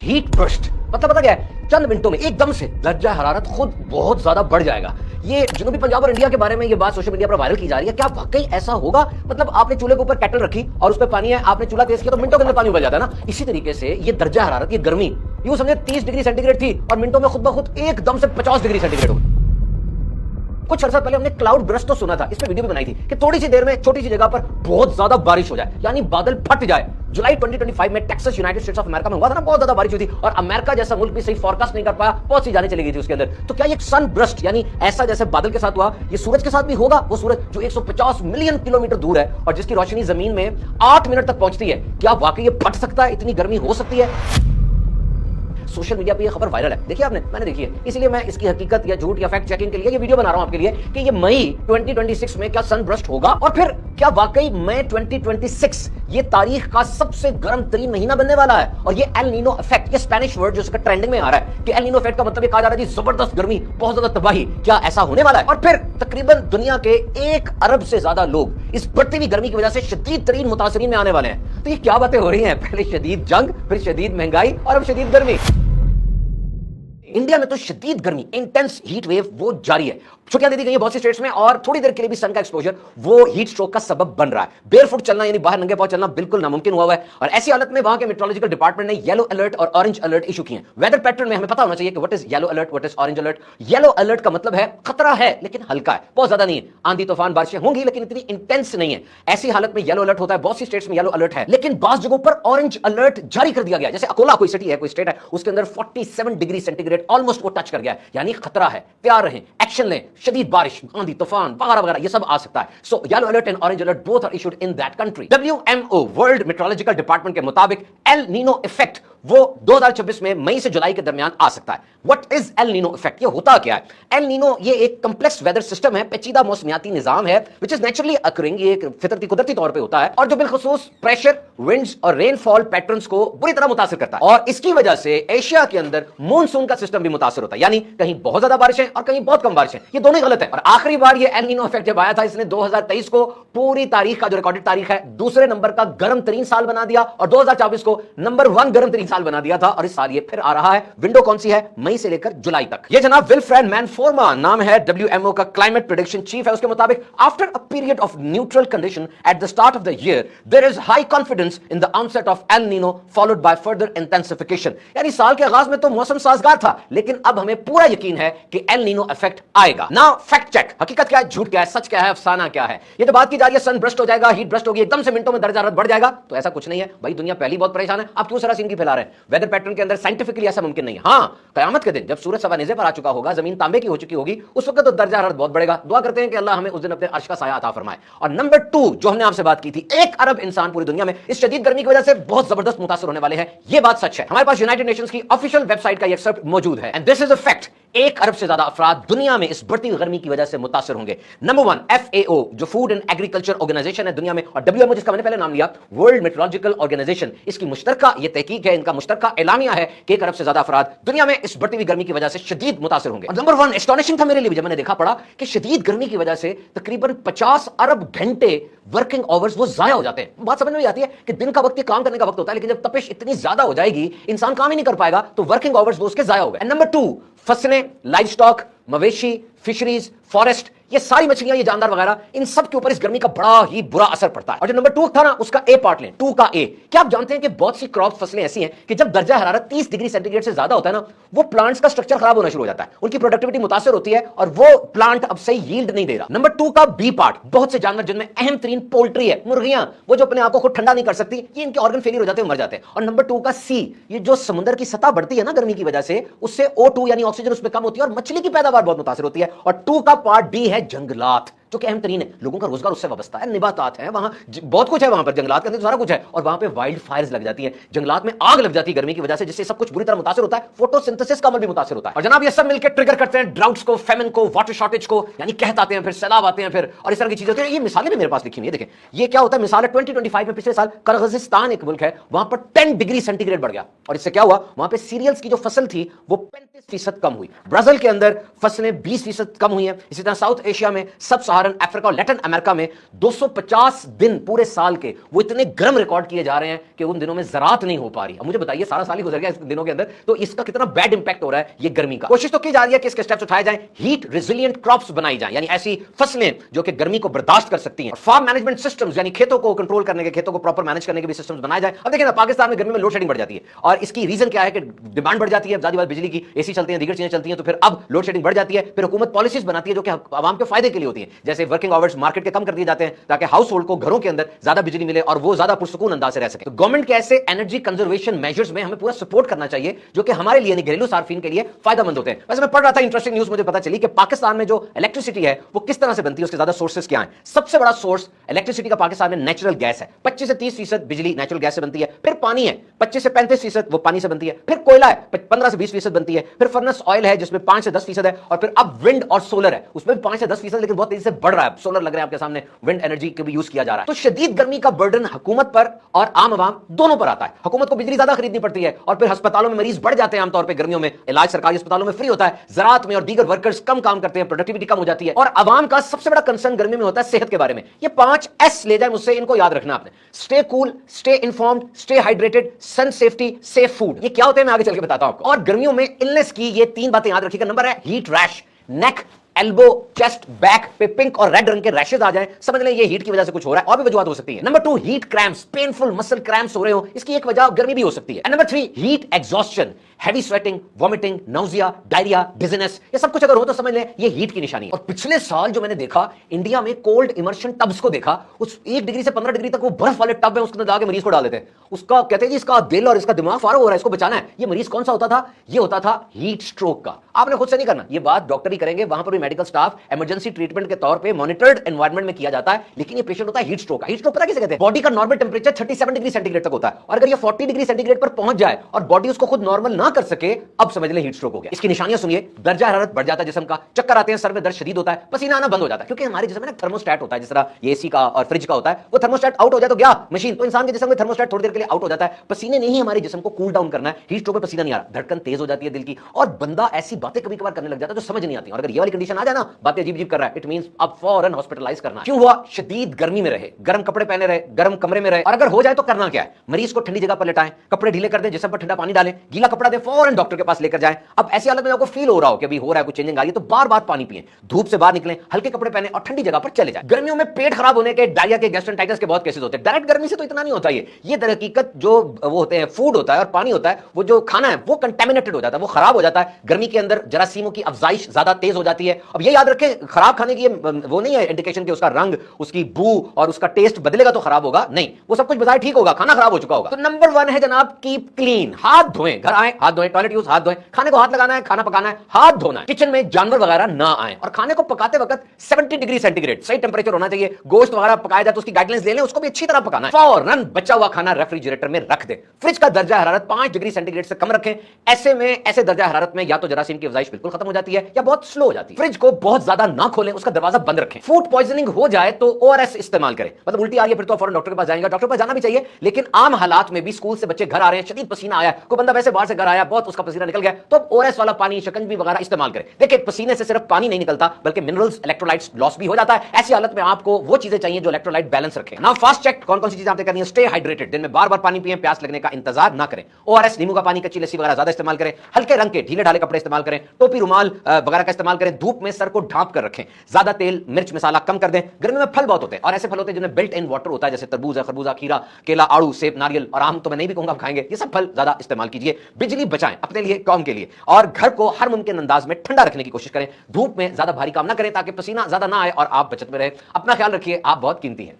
Heat burst मतलब पता क्या है, चंद मिनटों में एकदम से दर्जा हरारत खुद बहुत ज्यादा बढ़ जाएगा। ये जनूबी पंजाब और इंडिया के बारे में ये बात सोशल मीडिया पर वायरल की जा रही है। क्या वाकई ऐसा होगा? मतलब आपने चूल्हे के ऊपर केटल रखी और उस पर पानी है, आपने चूल्हा तेज किया तो मिनटों के अंदर पानी उबल जाता है ना। इसी तरीके से ये दर्जा हरारत, ये गर्मी यूं समझे 30 डिग्री सेंटीग्रेड थी और मिनटों में खुद ब खुद एकदम से 50 डिग्री सेंटीग्रेड हो गई। कुछ अर्सा पहले हमने क्लाउड ब्रस्ट तो सुना था, इस पे वीडियो भी बनाई थी कि थोड़ी सी देर में छोटी सी जगह पर बहुत ज्यादा बारिश हो जाए, यानी बादल फट जाए। जुलाई 2025 में Texas United states of America में हुआ था ना, बहुत ज्यादा बारिश हुई थी और अमेरिका जैसा मुल्क भी सही फोरकास्ट नहीं कर पाया, बहुत सी जाने चली गई थी उसके अंदर। तो क्या ये सन ब्रस्ट यानी ऐसा जैसे बादल के साथ हुआ, ये सूरज के साथ भी होगा? वो सूरज जो 150 मिलियन किलोमीटर दूर है और जिसकी रोशनी जमीन में 8 मिनट तक पहुंचती है, क्या वाकई ये फट सकता है? इतनी गर्मी हो सकती है? सोशल मीडिया पे ये खबर वायरल है, देखिए आपने, मैंने देखी है, इसलिए मैं इसकी हकीकत या झूठ या फैक्ट चेकिंग के लिए ये वीडियो बना रहा हूं आपके लिए कि ये मई 2026 में क्या सन ब्रस्ट होगा और फिर क्या वाकई मई 2026 ये तारीख का सबसे गर्म तरीन महीना बनने वाला है। और ये एल नीनो इफेक्ट, ये स्पेनिश वर्ड जो इसका ट्रेंडिंग में आ रहा है कि एल नीनो इफेक्ट का मतलब ये कहा जा रहा है जी जबरदस्त गर्मी, बहुत ज्यादा तबाही, क्या ऐसा होने वाला है? और फिर तकरीबन दुनिया के 1 अरब से ज्यादा लोग इस बढ़ती हुई गर्मी की वजह से शदीद तरीन मुतासरीन में आने वाले हैं। तो ये क्या बातें हो रही हैं? पहले शदीद जंग, फिर शदीद महंगाई और अब शदीद गर्मी। इंडिया में तो शदीद गर्मी, इंटेंस हीट वेव वो जारी है। छुट्टियां दे दी गई है बहुत सी स्टेट्स में और थोड़ी देर के लिए भी सन का एक्सपोजर वो हीट स्ट्रोक का सबब बन रहा है। बेयरफुट चलना यानी बाहर नंगे पांव चलना बिल्कुल नामुमकिन हुआ है और ऐसी हालत में वहां के मेट्रोलॉजिकल डिपार्टमेंट ने येलो अलर्ट और ऑरेंज अलर्ट इशू किए हैं। वेदर पैटर्न में हमें पता होना चाहिए कि what is yellow alert, what is orange alert. Yellow alert का मतलब है खतरा है लेकिन हल्का है, बहुत ज्यादा नहीं है। आंधी तूफान बारिशें होंगी लेकिन इतनी इंटेंस नहीं है। ऐसी हालत में येलो अलर्ट होता है, बहुत सी स्टेट्स में येलो अलर्ट है, लेकिन बास जगहों पर ऑरेंज अलर्ट जारी कर दिया गया। जैसे अकोला कोई सिटी है, कोई स्टेट है, उसके अंदर 47 डिग्री सेंटीग्रेड ऑलमोस्ट वो टच कर गया, यानी खतरा है, तैयार रहें, एक्शन लें, शदीद बारिश, आंधी तूफान वगैरह वगैरह ये सब आ सकता है। So yellow alert and orange alert both are issued in that country. WMO world meteorological department के मुताबिक एल नीनो इफेक्ट वो 2026 में मई से जुलाई के दरमियान आ सकता है। What is El Nino effect? ये होता क्या है? एल नीनो ये एक कंप्लेक्स वेदर सिस्टम है, पेचीदा मौसमियाती निजाम है विच इज नेचुरली अकरिंग, ये एक फितरती कुदरती तौर पे होता है और जो बिलखुसूस प्रेशर, विंड्स और रेनफॉल पैटर्न्स को बुरी तरह मुतासिर करता है। और इसकी वजह से एशिया के अंदर मॉनसून का सिस्टम भी मुतासिर होता है, यानी कहीं बहुत ज्यादा बारिशें और कहीं बहुत कम बारिशें, ये दोनों ही गलत है। और आखिरी बार ये एल नीनो इफेक्ट जब आया था, इसने 2023 को पूरी तारीख का जो रिकॉर्डेड तारीख है दूसरे नंबर का गर्म तरीन साल बना दिया और 2024 को नंबर 1 गर्म तरीन साल बना दिया था। और इस साल ये फिर आ रहा है। विंडो कौन सी है? मई से लेकर जुलाई तक। ये जनाब विल्फ्रेड मैनफोर्मा नाम है, WMO का क्लाइमेट प्रेडिक्शन चीफ है। उसके मुताबिक after a period of neutral condition at the start of the year there is high confidence in the onset of El Nino followed by further intensification. यानी साल के आगाज में तो मौसम साजगार था लेकिन अब हमें पूरा यकीन है कि एल नीनो इफेक्ट आएगा। नाउ फैक्ट चेक, हकीकत क्या है, झूठ क्या है, सच क्या है, अफसाना क्या है? ये तो बात की जा रही है सन ब्रस्ट हो जाएगा, हीट ब्रस्ट होगी, एकदम से मिनटों में दर्जा हरारत बढ़ जाएगा, तो ऐसा कुछ नहीं है भाई। दुनिया पहली बहुत परेशान है, आप क्यों सारा सीन की फैला रहे हैं? वेदर पैटर्न के अंदर साइंटिफिकली ऐसा मुमकिन नहीं है। हाँ, कयामत के दिन जब सूरज सवा नेज़े पर आ चुका होगा, जमीन तांबे की हो चुकी होगी, उस वक्त तो दर्जा हरारत बहुत बढ़ेगा। दुआ करते हैं कि अल्लाह हमें उस दिन अपने अर्श का साया अता फरमाए। और नंबर 2 जो हमने आपसे बात की थी, 1 अरब इंसान पूरी दुनिया में इस शदीद गर्मी की वजह से बहुत जबरदस्त मुतासर होने वाले हैं, ये बात सच है। हमारे पास यूनाइटेड नेशंस की ऑफिशियल वेबसाइट का एक्सर्प्ट मौजूद है and this is a fact. 1 अरब से ज्यादा अफराद दुनिया में इस बढ़ती हुई गर्मी की वजह से मुतासर होंगे। नंबर 1 FAO जो फूड एंड एग्रीकल्चर ऑर्गेनाइजेशन है दुनिया में, और WMO जिसका मैंने पहले नाम लिया, वर्ल्ड मेट्रोलॉजिकल ऑर्गेनाइजेशन, इसकी मुश्तरका ये तहकीक है, इनका मुश्तरका एलामिया है कि 1 अरब से ज्यादा अफराद दुनिया में इस बढ़ती हुई गर्मी की वजह से शदीद मुतासर होंगे। और नंबर 1 एस्टोनिशिंग था मेरे लिए भी जब मैंने देखा पड़ा कि शदीद गर्मी की वजह से तकरीबन 50 अरब घंटे वर्किंग आवर्स वो जाया हो जाते हैं। बात समझ में आती है कि दिन का वक्त काम करने का वक्त होता है, लेकिन जब तपिश इतनी ज्यादा हो जाएगी इंसान काम ही नहीं कर पाएगा, तो वर्किंग आवर्स वो उसके जाया हो गए। नंबर 2 फसलें, लाइव स्टॉक, मवेशी, फिशरीज, फॉरेस्ट, ये सारी मछलियां, ये जानदार वगैरह, इन सब के ऊपर इस गर्मी का बड़ा ही बुरा असर पड़ता है। और जो नंबर 2 था ना, उसका ए पार्ट लें, 2 का ए। क्या आप जानते हैं कि बहुत सी क्रॉप फसलें ऐसी हैं कि जब दर्जा हरारत 30 डिग्री सेंटीग्रेड से ज्यादा होता है ना, वो प्लांट्स का स्ट्रक्चर खराब होना शुरू हो जाता है, उनकी प्रोडक्टिविटी मुतासर होती है और वो प्लांट अब सही यील्ड नहीं दे रहा। नंबर 2 का बी पार्ट, बहुत से जानवर जिनमें अहम तरीन पोल्ट्री है, मुर्गियां, वो जो अपने आप को खुद ठंडा नहीं कर सकती, ये इनके ऑर्गन फेलियर हो जाते हैं, मर जाते हैं। और नंबर 2 का सी, ये जो समुद्र की सतह बढ़ती है ना गर्मी की वजह से, उससे O2 यानी ऑक्सीजन उसमें कम होती है और मछली की पैदावार बहुत मुतासर होती है। और 2 का पार्ट डी है जंगलात, जो कि अहम तरीन है, लोगों का रोजगार उससे वाबस्ता है, निबातात है, वहां बहुत कुछ है, वहां पर जंगलात के अंदर सारा कुछ है, और वहां पे वाइल्ड फायर्स लग जाती है, जंगलात में आग लग जाती है गर्मी की वजह से, जिससे सब कुछ बुरी तरह मुतासर होता है, फोटोसिंथेसिस का अमल भी मुतासर होता है। और जनाब ये सब मिलकर ट्रिगर करते हैं ड्राउट्स को, फेमिन को, वाटर शॉर्टेज को, यानी कहत आते हैं, फिर सैलाब आते हैं, फिर और इस तरह की चीजें होती है। ये मिसालें भी मेरे पास लिखी हुई है, देखें ये क्या होता है। मिसाल है 2025 में, पिछले साल किर्गिस्तान एक मुल्क है, वहां पर 10 डिग्री सेंटीग्रेड बढ़ गया, और इससे क्या हुआ, वहां पे सीरियल्स की जो फसल थी वो 35% कम हुई। ब्राजील के अंदर फसलें 20% कम हुई है। इसी तरह साउथ एशिया में सब सहारा साहारन अफ्रीका और लैटिन अमेरिका में 250 दिन पूरे साल के वो इतने गर्म रिकॉर्ड किए जा रहे हैं कि उन दिनों में ज़राअत नहीं हो पा रही। अब मुझे बताइए, सारा साल ही गुजर गया इस दिनों के अंदर, तो इसका कितना बैड इंपैक्ट हो रहा है ये गर्मी का। कोशिश तो की जा रही है कि इसके स्टेप्स उठाए जाएं, हीट रेजिलिएंट क्रॉप्स बनाई जाएं, यानी ऐसी फसलें जो कि गर्मी को बर्दाश्त कर सकती हैं। फार्म मैनेजमेंट सिस्टम्स, यानी खेतों को कंट्रोल करने के, खेतों को प्रॉपर मैनेज करने के भी सिस्टम्स बनाए जाए। अब देखिए ना, पाकिस्तान में गर्मी में लोड शेडिंग बढ़ जाती है और इसकी रीजन क्या है कि डिमांड बढ़ जाती है, ज्यादा बात बिजली की, एसी चलती है, दीगर चीजें चलती हैं, तो फिर अब लोड शेडिंग बढ़ जाती है। फिर हुकूमत पॉलिसीज बनाती है जो कि आवाम के फायदे के लिए होती है, जैसे वर्किंग आवर्स मार्केट के कम कर दिए जाते हैं ताकि हाउस होल्ड को घरों के अंदर ज्यादा बिजली मिले और वो ज्यादा पुरसुकून अंदाज से रह सके। तो गवर्नमेंट के ऐसे एनर्जी कंजर्वेशन मेजर्स में हमें पूरा सपोर्ट करना चाहिए जो कि हमारे लिए, घरेलू सार्फिन के लिए फायदेमंद होते हैं। वैसे मैं पढ़ रहा था, इंटरेस्टिंग न्यूज मुझे पता चली कि पाकिस्तान में जो इलेक्ट्रिसिटी है वो किस तरह से बनती है, उसके ज्यादा सोर्सेस क्या हैं। सबसे बड़ा सोर्स इलेक्ट्रिसिटी का पाकिस्तान में नेचुरल गैस है। 25 से 30% बिजली नेचुरल गैस से बनती है। फिर पानी है, 25 से 35% वो पानी से बनती है। फिर कोयला है, 15 से 20% बनती है। फिर फर्नेस ऑयल है जिसमें 5 से 10% है। और फिर अब विंड और सोलर है, उसमें भी 5 से 10%, लेकिन बहुत तेजी से बढ़ रहा है। सोलर लग रहा है आपके सामने, विंड एनर्जी के भी यूज किया जा रहा है। तो शदीद गर्मी का बर्डन हुकूमत पर और आम आवाम दोनों पर आता है। हुकूमत को बिजली ज्यादा खरीदनी पड़ती है और फिर अस्पतालों में मरीज बढ़ जाते हैं। आमतौर पर गर्मियों में इलाज सरकारी अस्पतालों में फ्री होता है, ज़राअत में और दीगर वर्कर्स कम काम करते हैं, प्रोडक्टिविटी कम हो जाती है। और आवाम का सबसे बड़ा कंसर्न गर्मी में होता है सेहत के बारे में। ये 5 एस ले जाए मुझसे, इनको याद रखना आपने। Stay cool, stay informed, stay hydrated, sun safety, safe food. ये क्या होते हैं मैं आगे चल के बताता हूं आपको। और गर्मियों में इलनेस की ये 3 बातें याद रखिएगा। नंबर है हीट रैश, नेक, एल्बो, चेस्ट, बैक पे पिंक और रेड रंग के रैशेस आ जाए, समझ लें ये हीट की वजह से कुछ हो रहा है। और भी वजूहत हो सकती है। Number 2, heat cramps, painful muscle cramps हो रहे हो, इसकी एक वजह गर्मी भी हो सकती है। And number 3, heat exhaustion, heavy sweating, vomiting, nausea, diarrhoea, dizziness, ये सब कुछ अगर हो तो समझ लें ये हीट की निशानी है। और पिछले साल जो मैंने देखा इंडिया में कोल्ड इमर्शन टब्स को देखा, उस 1 डिग्री से 15 डिग्री तक वो बर्फ वाले टब है, उसके अंदर जाके मरीज को डाल देते हैं। उसका कहते हैं जी इसका दिल और इसका दिमाग फारो हो रहा है, इसको बचाना है। ये मरीज कौन सा होता था? ये होता था हीट स्ट्रोक का। आपने खुद से नहीं करना, ये बात डॉक्टर ही करेंगे, वहां पर भी मेडिकल स्टाफ इमरजेंसी ट्रीटमेंट के तौर पे मॉनिटर्ड एनवायरनमेंट में किया जाता है। लेकिन ये पेशेंट होता है हीट स्ट्रोक का। हीट स्ट्रोक पता किसे कहते हैं? बॉडी का नॉर्मल टेंपरेचर 37 डिग्री सेंटीग्रेड तक होता है और अगर ये 40 डिग्री सेंटीग्रेड पर पहुंच जाए और बॉडी उसको खुद नॉर्मल ना कर सके, अब समझ ले हीट स्ट्रोक हो गया। इसकी निशानियां सुनिए, दर्जा हरारत बढ़ जाता है जिस्म का, चक्कर आते हैं, सर में दर्द शदीद होता है, पसीना आना बंद हो जाता है। क्योंकि हमारे जिस्म में ना थर्मोस्टेट होता है, जिस तरह एसी का और फ्रिज का होता है, वो थर्मोस्टेट आउट हो जाए तो गया मशीन, तो इंसान के जिस्म में थर्मोस्टेट थोड़ी देर के लिए आउट हो जाता है। पसीने नहीं हमारे जिस्म को कूल डाउन करना है। हीट स्ट्रोक में पसीना नहीं आ रहा, धड़कन तेज हो जाती है दिल की और बंदा ऐसी बातें कभी कभार करने लग जाता है जो समझ नहीं आती। और अगर ये वाली कंडीशन आ जाए ना, बातें अजीब अजीब कर रहा है, इट मींस अब फौरन हॉस्पिटलाइज करना है। क्यों हुआ? शदीद गर्मी में रहे, गर्म कपड़े पहने रहे, गर्म कमरे में रहे, और अगर हो जाए तो करना क्या है? मरीज को ठंडी जगह पर लेटाएं, कपड़े ढीले कर दें, जिस्म पर ठंडा पानी डालें, गीला कपड़ा दें, फौरन डॉक्टर के पास लेकर जाएं। अब ऐसी हालत में आपको फील हो रहा हो कि अभी हो रहा है कुछ चेंजिंग आ रही है, तो बार बार पानी पिएं, धूप से बाहर निकलें, हल्के कपड़े पहने और ठंडी जगह पर चले जाएं। गर्मियों में पेट खराब होने के, डायरिया के, गैस्ट्रेंटाइटिस के बहुत केसेस होते हैं। डायरेक्ट गर्मी से तो इतना नहीं होता ये दर हकीकत जो वो होते हैं फूड होता है और पानी होता है, वो जो खाना है वो कंटेमिनेटेड हो जाता है, वो खराब हो जाता है। गर्मी के अंदर जरासीमों की अफजाइश ज्यादा तेज हो जाती है। अब ये याद रखें, खराब खाने की वो नहीं है इंडिकेशन कि उसका रंग, उसकी बू और उसका टेस्ट बदलेगा तो खराब होगा, नहीं, वो सब कुछ बजाय ठीक होगा, खाना खराब हो चुका होगा। तो नंबर 1 है जनाब, कीप क्लीन। हाथ धोएं, घर आए हाथ धोएं, टॉयलेट यूज हाथ धोएं, खाने को हाथ लगाना है, खाना पकाना है हाथ धोना है, किचन में जानवर वगैरह ना आए, और खाने को पकाते वक्त 70 डिग्री सेंटीग्रेड सही टेंपरेचर होना चाहिए। गोश्त वगैरह पकाया जाए तो उसकी गाइडलाइंस ले लें, उसको भी अच्छी तरह पकाना है। फौरन बचा हुआ खाना रेफ्रिजरेटर में रख दे। फ्रिज का दर्जा हरारत 5 डिग्री सेंटीग्रेड से कम रखें। ऐसे में ऐसे दर्जा हरारत में या तो जरासीम की अफजाइश बिल्कुल खत्म हो जाती है या बहुत स्लो हो जाती है। फ्रिज को बहुत ज्यादा ना खोलें, उसका दरवाजा बंद रखें। फूड पॉइजनिंग हो जाए तो ओआरएस इस्तेमाल करें, मतलब उल्टी आ रही है फिर तो फौरन डॉक्टर के पास जाएंगे। डॉक्टर के पास जाना भी चाहिए, लेकिन आम हालात में भी स्कूल से बच्चे घर आ रहे हैं, शदीद पसीना आया, कोई बंदा वैसे बाहर से घर आया, बहुत उसका पसीना निकल गया, तो ओआरएस वाला पानी, शिकंजी वगैरह इस्तेमाल करें। देखिए पसीने से सिर्फ पानी नहीं निकलता बल्कि मिनरल्स, इलेक्ट्रोलाइट्स लॉस भी हो जाता है। ऐसी हालत में आपको वो चीजें चाहिए जो इलेक्ट्रोलाइट बैलेंस रखें। नाउ फास्ट चेक कौन कौन सी चीजें आपने करनी है। स्टे हाइड्रेटेड, दिन में बार बार पानी पिएं, प्यास लगने का इंतजार ना करें। ओआरएस, नींबू का पानी, कच्ची लस्सी वगैरह ज्यादा इस्तेमाल करें। हल्के रंग के ढीले ढाले कपड़े इस्तेमाल करें। टोपी, रुमाल वगैरह का इस्तेमाल करें। धूप में सर को ढांप कर रखें। ज्यादा तेल, मिर्च, मसाला कम कर दें। गर्मी में फल बहुत होते हैं और ऐसे फल होते हैं जिनमें बिल्ट इन वाटर होता है, जैसे तरबूज है, खरबूजा, खीरा, केला, आड़ू, सेब, नारियल और आम तो मैं नहीं भी कहूंगा आप खाएंगे। ये सब फल ज्यादा इस्तेमाल कीजिए। बिजली बचाएं अपने लिए, कौम के लिए, और घर को हर मुमकिन अंदाज में ठंडा रखने की कोशिश करें। धूप में ज्यादा भारी काम ना करें ताकि पसीना ज्यादा ना आए और आप बचत में रहें। अपना ख्याल रखिए, आप बहुत कीमती हैं।